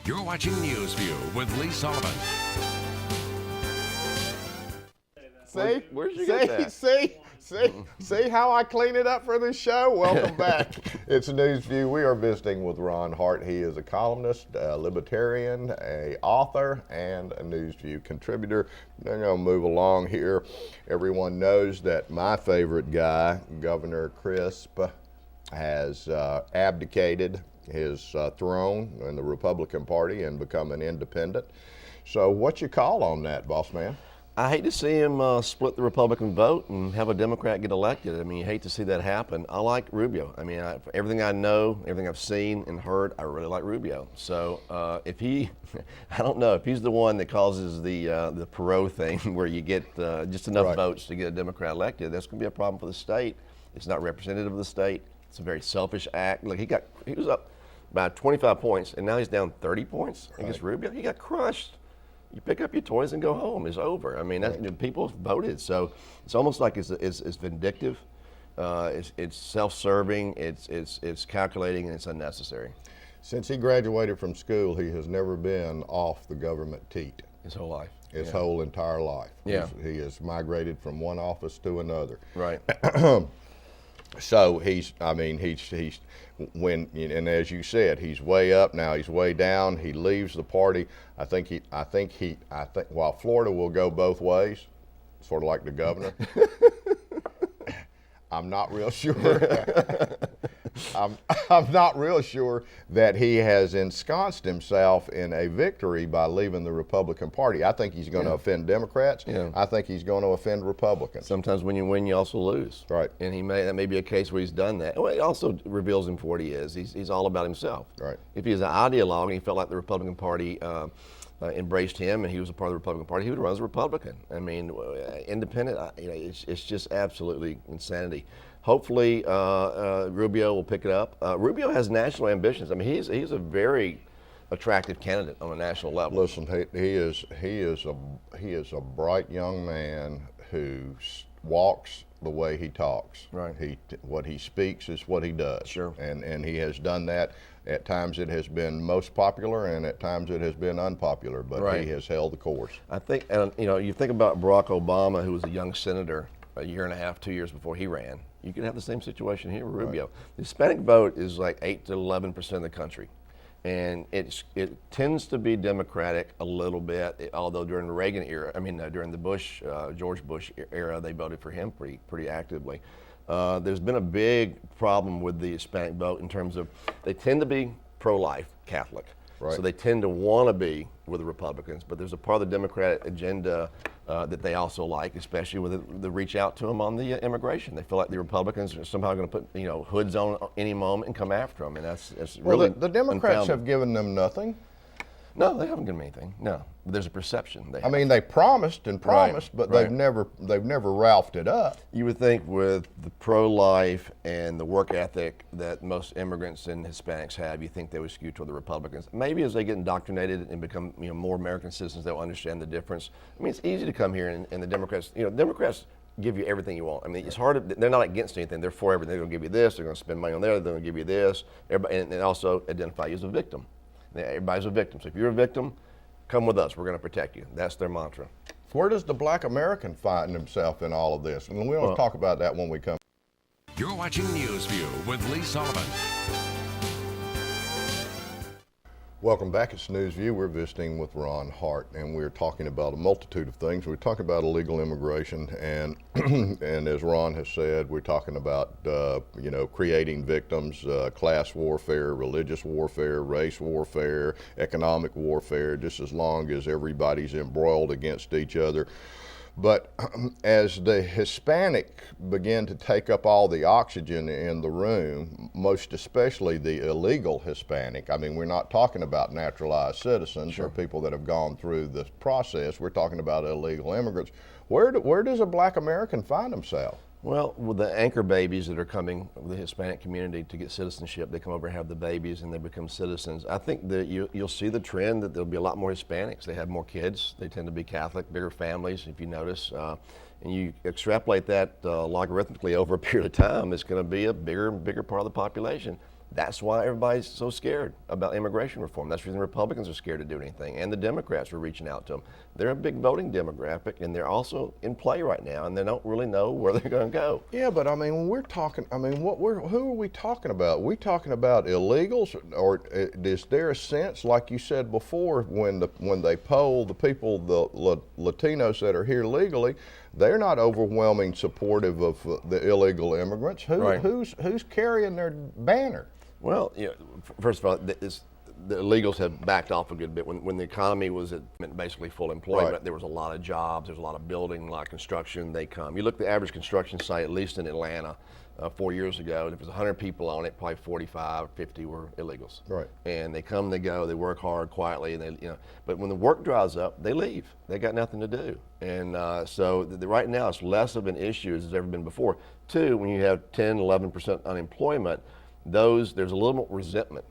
You're watching News View with Lee Sullivan. See? Where'd you get that? See how I clean it up for this show? Welcome back. It's News View. We are visiting with Ron Hart. He is a columnist, a libertarian, a author, and a News View contributor. They're going to move along here. Everyone knows that my favorite guy, Governor Crisp, has abdicated his throne in the Republican Party and become an independent. So what's your call on that, boss man? I hate to see him split the Republican vote and have a Democrat get elected. I mean, you hate to see that happen. I like Rubio. I mean, everything I know, everything I've seen and heard, I really like Rubio. So if he, I don't know, if he's the one that causes the Perot thing where you get just enough votes to get a Democrat elected, that's going to be a problem for the state. It's not representative of the state. It's a very selfish act. Look, he was up by 25 points, and now he's down 30 points against Rubio. He got crushed. You pick up your toys and go home. It's over. I mean, people voted, so it's almost like it's vindictive. It's self-serving. It's calculating, and it's unnecessary. Since he graduated from school, he has never been off the government teat. His whole life. His whole entire life. Yeah. He has migrated from one office to another. Right. So and as you said, he's way up now. He's way down. He leaves the party. I think while Florida will go both ways, sort of like the governor. I'm not real sure. I'm not real sure that he has ensconced himself in a victory by leaving the Republican Party. I think he's going to offend Democrats. Yeah. I think he's going to offend Republicans. Sometimes when you win, you also lose. Right. And that may be a case where he's done that. Well, it also reveals him for what he is. He's all about himself. Right. If he was an ideologue and he felt like the Republican Party embraced him and he was a part of the Republican Party, he would run as a Republican. I mean, independent, it's just absolutely insanity. Hopefully, Rubio will pick it up. Rubio has national ambitions. I mean, he's a very attractive candidate on a national level. Listen, he is a bright young man who walks the way he talks. Right. What he speaks is what he does. Sure. And he has done that. At times it has been most popular, and at times it has been unpopular. But he has held the course. I think, you think about Barack Obama, who was a young senator a year and a half, 2 years before he ran. You could have the same situation here with Rubio. The Hispanic vote is like 8 to 11% of the country. And it tends to be Democratic a little bit, although during the Reagan era, during the George Bush era, they voted for him pretty actively. There's been a big problem with the Hispanic vote in terms of they tend to be pro-life Catholic. Right. So they tend to want to be with the Republicans, but there's a part of the Democratic agenda that they also like, especially with the reach out to them on the immigration. They feel like the Republicans are somehow going to put hoods on any moment and come after them, and that's really the Democrats have given them nothing. No, they haven't given them anything. No, but there's a perception. They promised and promised, but they've never ralphed it up. You would think with the pro-life and the work ethic that most immigrants and Hispanics have, you think they would skew toward the Republicans. Maybe as they get indoctrinated and become more American citizens, they'll understand the difference. I mean, it's easy to come here and the Democrats, Democrats give you everything you want. I mean, it's hard. They're not against anything. They're for everything. They're going to give you this. They're going to spend money on there. They're going to give you this. And also identify you as a victim. Everybody's a victim. So if you're a victim, come with us. We're going to protect you. That's their mantra. Where does the black American find himself in all of this? And we'll talk about that when we come. You're watching News View with Lee Sullivan. Welcome back. It's News View. We're visiting with Ron Hart, and we're talking about a multitude of things. We're talking about illegal immigration, and and as Ron has said, we're talking about creating victims, class warfare, religious warfare, race warfare, economic warfare. Just as long as everybody's embroiled against each other. But as the Hispanic begin to take up all the oxygen in the room, most especially the illegal Hispanic, we're not talking about naturalized citizens or people that have gone through the process. We're talking about illegal immigrants. Where does a black American find himself? Well, with the anchor babies that are coming with the Hispanic community to get citizenship, they come over and have the babies and they become citizens. I think that you'll see the trend that there'll be a lot more Hispanics. They have more kids. They tend to be Catholic, bigger families, if you notice. And you extrapolate that logarithmically over a period of time, it's going to be a bigger and bigger part of the population. That's why everybody's so scared about immigration reform. That's the reason Republicans are scared to do anything, and the Democrats are reaching out to them. They're a big voting demographic, and they're also in play right now, and they don't really know where they're going to go. Yeah, but I mean, when we're talking, I mean, who are we talking about? Are we talking about illegals, or is there a sense, like you said before, when they poll the people, the Latinos that are here legally, they're not overwhelming supportive of the illegal immigrants. Who's carrying their banner? Well, first of all, the illegals have backed off a good bit. When the economy was at basically full employment, there was a lot of jobs, there's a lot of building, a lot of construction. They come. You look at the average construction site, at least in Atlanta, 4 years ago, if there's 100 people on it, probably 45 or 50 were illegals. Right. And they come, they go, they work hard, quietly, and but when the work dries up, they leave. They got nothing to do. And so right now, it's less of an issue as it's ever been before. Two, when you have 10, 11% unemployment, there's a little more resentment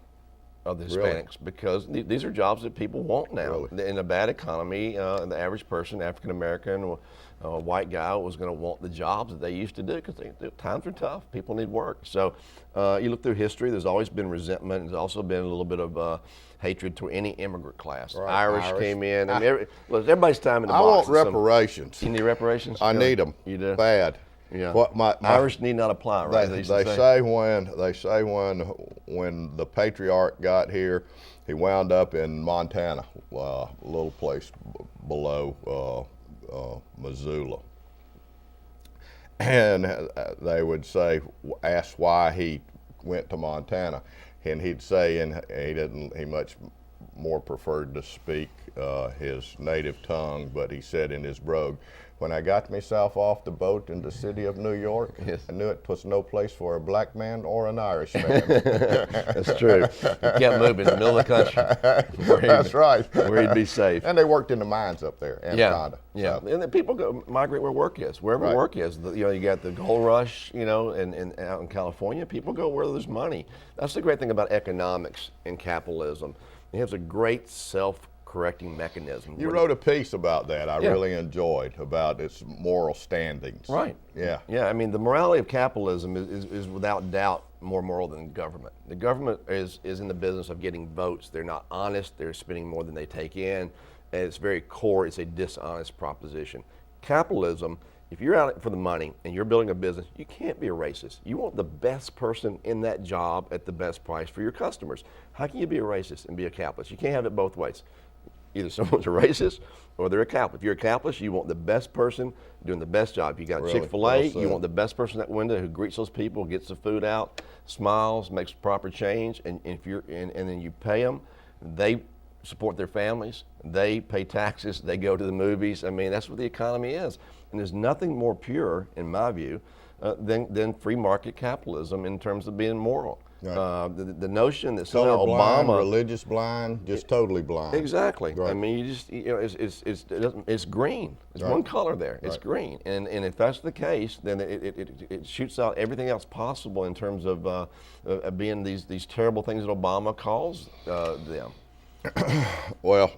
of the Hispanics because these are jobs that people want now. In a bad economy, the average person, African American, white guy, was going to want the jobs that they used to do because times are tough. People need work. So you look through history, there's always been resentment. There's also been a little bit of hatred to any immigrant class. Right. Irish came in. I mean, everybody's time in the I box. want reparations. You need reparations? I need them. You do? Bad. Yeah. What Irish need not apply, right? They say when the patriarch got here, he wound up in Montana, a little place below Missoula, and they would ask why he went to Montana, and he'd say, he much more preferred to speak his native tongue, but he said in his brogue, "When I got myself off the boat in the city of New York, I knew it was no place for a black man or an Irish man." That's true. You can't move in the middle of the country. That's right. Where he'd be safe. And they worked in the mines up there, Anaconda. Yeah. So. And then people go migrate where work is, wherever work is. You got the gold rush, and out in California, people go where there's money. That's the great thing about economics and capitalism. It has a great self-correcting mechanism. You wrote a piece about that I really enjoyed, about its moral standings. Right. Yeah. Yeah, I mean, the morality of capitalism is without doubt more moral than government. The government is in the business of getting votes. They're not honest. They're spending more than they take in. And it's very core. It's a dishonest proposition. Capitalism, if you're out for the money and you're building a business, you can't be a racist. You want the best person in that job at the best price for your customers. How can you be a racist and be a capitalist? You can't have it both ways. Either someone's a racist or they're a capitalist. If you're a capitalist, you want the best person doing the best job. If you got Chick-fil-A, you want the best person at the window who greets those people, gets the food out, smiles, makes proper change, and then you pay them. They support their families. They pay taxes. They go to the movies. I mean, that's what the economy is. And there's nothing more pure, in my view, than free market capitalism in terms of being moral. Right. The notion that somehow Obama, religious blind, just totally blind. Exactly. Right. I mean, you just it's green. It's one color there. It's green. And if that's the case, then it shoots out everything else possible in terms of being these terrible things that Obama calls them. Well,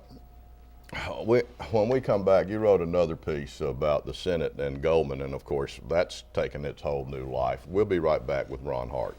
when we come back, you wrote another piece about the Senate and Goldman, and of course, that's taken its whole new life. We'll be right back with Ron Hart.